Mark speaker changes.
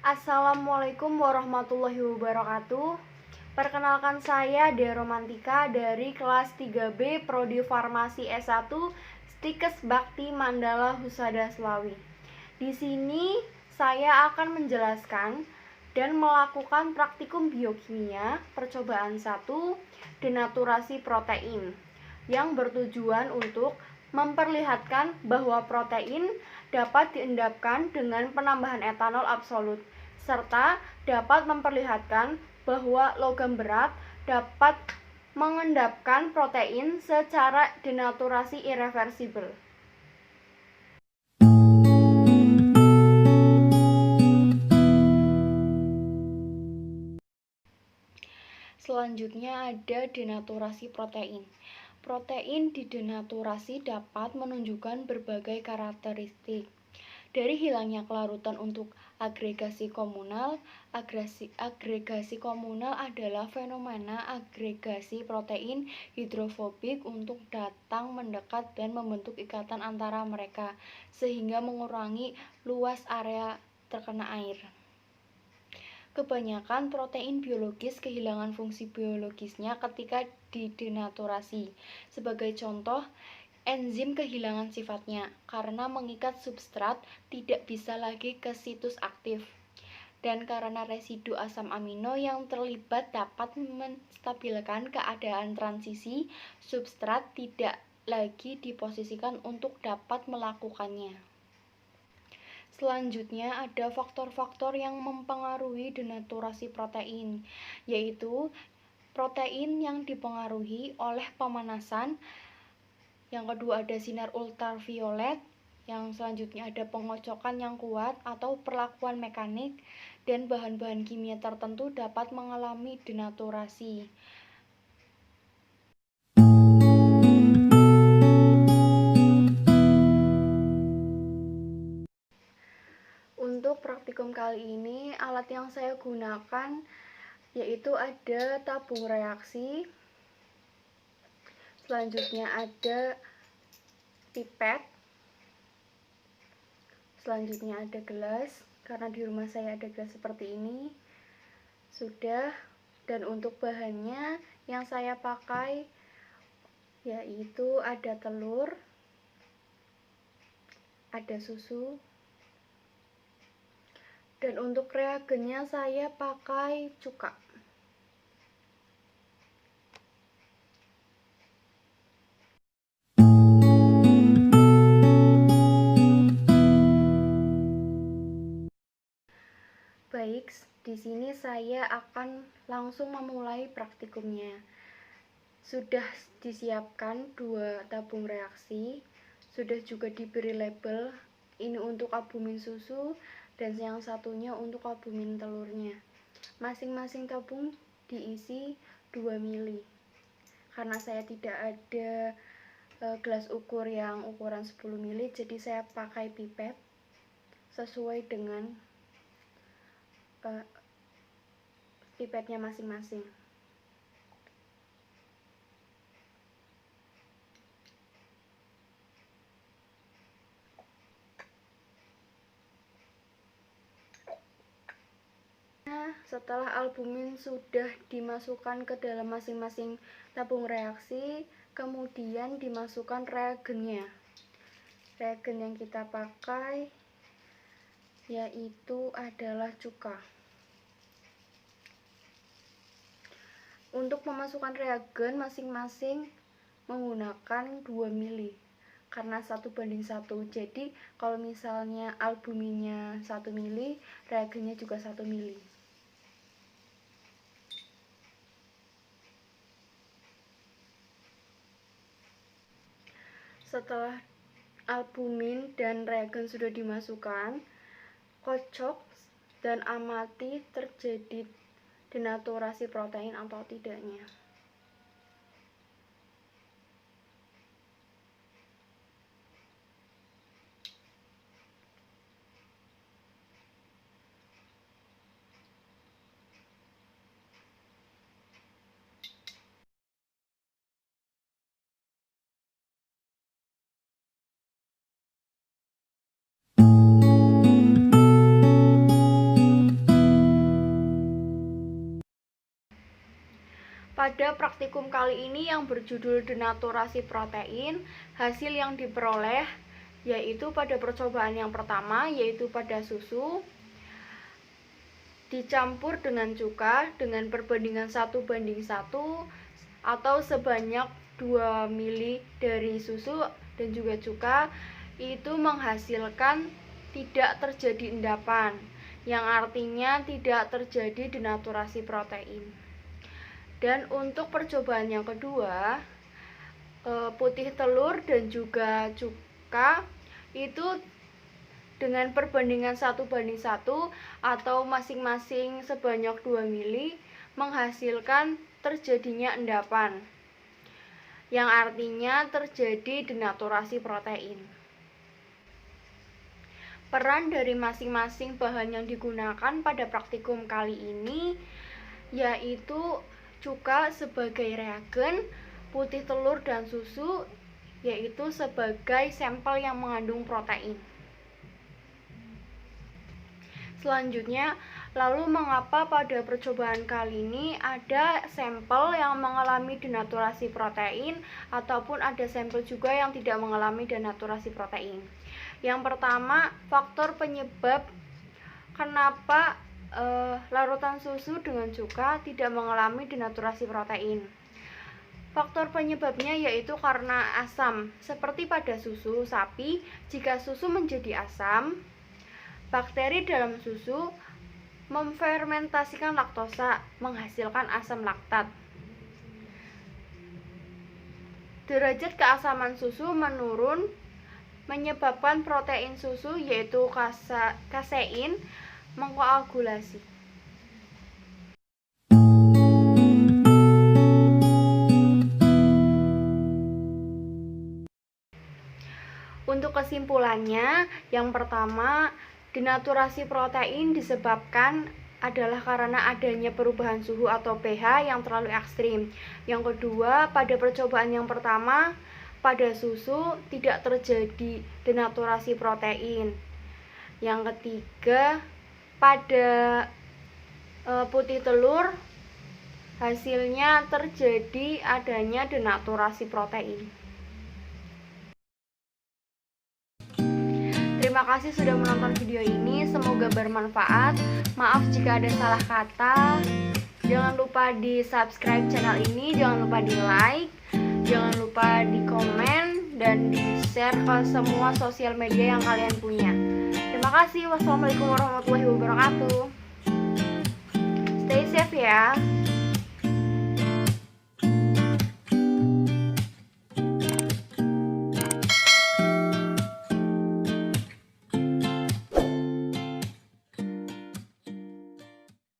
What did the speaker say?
Speaker 1: Assalamualaikum warahmatullahi wabarakatuh. Perkenalkan saya Deromantika dari kelas 3B Prodi Farmasi S1 Stikes Bakti Mandala Husada Slawi. Di sini saya akan menjelaskan dan melakukan praktikum biokimia percobaan 1 denaturasi protein yang bertujuan untuk memperlihatkan bahwa protein dapat diendapkan dengan penambahan etanol absolut, serta dapat memperlihatkan bahwa logam berat dapat mengendapkan protein secara denaturasi irreversibel. Selanjutnya ada denaturasi protein. Protein didenaturasi dapat menunjukkan berbagai karakteristik. Dari hilangnya kelarutan untuk agregasi komunal. Agregasi komunal adalah fenomena agregasi protein hidrofobik untuk datang mendekat dan membentuk ikatan antara mereka, sehingga mengurangi luas area terkena air. Kebanyakan protein biologis kehilangan fungsi biologisnya ketika didenaturasi. Sebagai contoh, enzim kehilangan sifatnya karena mengikat substrat tidak bisa lagi ke situs aktif. Dan karena residu asam amino yang terlibat dapat menstabilkan keadaan transisi, substrat tidak lagi diposisikan untuk dapat melakukannya. Selanjutnya ada faktor-faktor yang mempengaruhi denaturasi protein, yaitu protein yang dipengaruhi oleh pemanasan. Yang kedua ada sinar ultraviolet. Yang selanjutnya ada pengocokan yang kuat atau perlakuan mekanik, dan bahan-bahan kimia tertentu dapat mengalami denaturasi. Untuk praktikum kali ini, alat yang saya gunakan yaitu ada tabung reaksi, selanjutnya ada pipet, selanjutnya ada gelas, karena di rumah saya ada gelas seperti ini. Sudah. Dan untuk bahannya yang saya pakai yaitu ada telur, ada susu, dan untuk reagennya saya pakai cuka. Baik, di sini saya akan langsung memulai praktikumnya. Sudah disiapkan 2 tabung reaksi, sudah juga diberi label, ini untuk albumin susu dan yang satunya untuk albumin telurnya. Masing-masing tabung diisi 2 mili. Karena saya tidak ada gelas ukur yang ukuran 10 mili, jadi saya pakai pipet sesuai dengan pipetnya masing-masing. Setelah albumin sudah dimasukkan ke dalam masing-masing tabung reaksi, kemudian dimasukkan reagennya. Reagen yang kita pakai yaitu adalah cuka. Untuk memasukkan reagen masing-masing menggunakan 2 mili karena 1:1. Jadi kalau misalnya albuminnya 1 mili, reagennya juga 1 mili. Setelah albumin dan reagen sudah dimasukkan, kocok dan amati terjadi denaturasi protein atau tidaknya. pada praktikum kali ini yang berjudul denaturasi protein, hasil yang diperoleh yaitu pada percobaan yang pertama, yaitu pada susu dicampur dengan cuka dengan perbandingan 1:1 atau sebanyak 2 mili dari susu dan juga cuka, itu menghasilkan tidak terjadi endapan, yang artinya tidak terjadi denaturasi protein. Dan untuk percobaan yang kedua, putih telur dan juga cuka itu dengan perbandingan 1:1 atau masing-masing sebanyak 2 mili menghasilkan terjadinya endapan, yang artinya terjadi denaturasi protein. Peran dari masing-masing bahan yang digunakan pada praktikum kali ini yaitu cuka sebagai reagen, putih telur dan susu yaitu sebagai sampel yang mengandung protein. Selanjutnya, lalu mengapa pada percobaan kali ini ada sampel yang mengalami denaturasi protein ataupun ada sampel juga yang tidak mengalami denaturasi protein? Yang pertama, faktor penyebab kenapa larutan susu dengan cuka tidak mengalami denaturasi protein. Faktor penyebabnya yaitu karena asam. Seperti pada susu sapi, jika susu menjadi asam, bakteri dalam susu memfermentasikan laktosa, menghasilkan asam laktat. Derajat keasaman susu menurun, menyebabkan protein susu yaitu kasein mengkoagulasi. Untuk kesimpulannya, yang pertama, denaturasi protein disebabkan adalah karena adanya perubahan suhu atau pH yang terlalu ekstrim. Yang kedua, pada percobaan yang pertama, pada susu tidak terjadi denaturasi protein. Yang ketiga, pada putih telur hasilnya terjadi adanya denaturasi protein. Terima kasih sudah menonton video ini, semoga bermanfaat. Maaf jika ada salah kata. Jangan lupa di subscribe channel ini, jangan lupa di like, jangan lupa di komen, dan di share ke semua sosial media yang kalian punya. Terima kasih. Wassalamualaikum warahmatullahi wabarakatuh. Stay safe ya.